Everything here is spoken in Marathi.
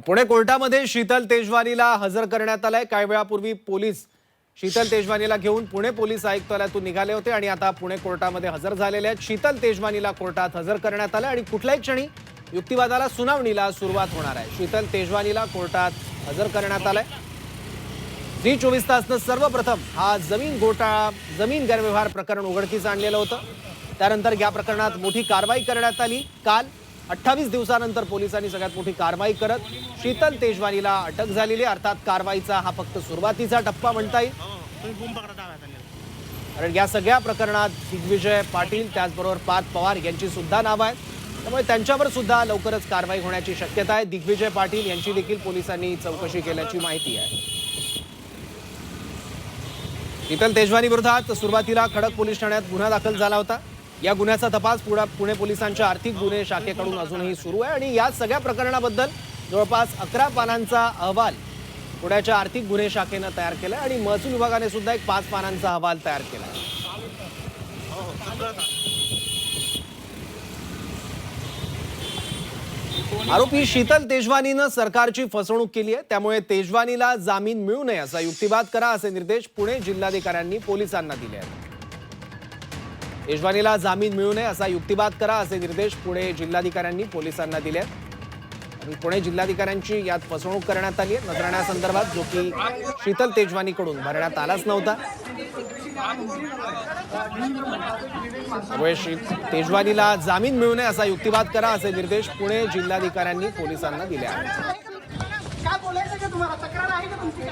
पुणे कोर्टामध्ये शीतल तेजवानीला हजर करण्यात आलाय। काही वेळापूर्वी पोलीस शीतल तेजवानीला घेऊन पुणे पोलीस आयुक्तालयातून निघाले होते आणि आता पुणे कोर्टामध्ये हजर झालेले आहेत। शीतल तेजवानीला कोर्टात हजर करण्यात आले आणि कुठल्याही क्षणी युक्तिवादाला सुनावणीला सुरुवात होणार आहे। शीतल तेजवानीला कोर्टात हजर करण्यात आलंय। जी 24 तासनं सर्वप्रथम हा जमीन गैरव्यवहार प्रकरण उघडकीस आणलेलं होतं। त्यानंतर या प्रकरणात मोठी कारवाई करण्यात आली। काल 28 दिवसानंतर पोलिसांनी सगळ्यात मोठी कारवाई करत शीतल तेजवानीला अटक झालेली। अर्थात कारवाईचा हा फक्त सुरुवातीचा टप्पा म्हणता येईल, कारण या सगळ्या प्रकरणात दिग्विजय पाटील त्याचबरोबर पार्थ पवार यांची सुद्धा नावं आहेत, त्यामुळे त्यांच्यावर सुद्धा लवकरच कारवाई होण्याची शक्यता आहे। दिग्विजय पाटील यांची देखील पोलिसांनी चौकशी केल्याची माहिती आहे। शीतल तेजवानी विरोधात सुरुवातीला खडक पोलीस ठाण्यात गुन्हा दाखल झाला होता। या गुन्ह्याचा तपास पुणे पोलिसांच्या आर्थिक गुन्हे शाखेकडून अजूनही सुरू आहे आणि या सगळ्या प्रकरणाबद्दल जवळपास 11 पानांचा अहवाल पुण्याच्या आर्थिक गुन्हे शाखेने तयार केला आणि महसूल विभागाने सुद्धा एक 5 पानांचा अहवाल तयार केला। आरोपी शीतल तेजवानीने सरकारची फसवणूक केली आहे, त्यामुळे तेजवानीला जामीन मिळू नये असा युक्तिवाद करा असे निर्देश पुणे जिल्हाधिकाऱ्यांनी पोलिसांना दिले आहेत। तेजवानीला जामीन मिळू नये असा युक्तिवाद करा असे निर्देश पुणे जिल्हाधिकाऱ्यांनी पोलिसांना दिले आहेत आणि पुणे जिल्हाधिकाऱ्यांची यात फसवणूक करण्यात आली आहे नजराण्यासंदर्भात, जो की शीतल तेजवानीकडून भरण्यात आलाच नव्हता। तेजवानीला जामीन मिळू नये असा युक्तिवाद करा असे निर्देश पुणे जिल्हाधिकाऱ्यांनी पोलिसांना दिले आहेत। काय बोलायचं का तुम्हाला? तक्रार आहे का तुमची?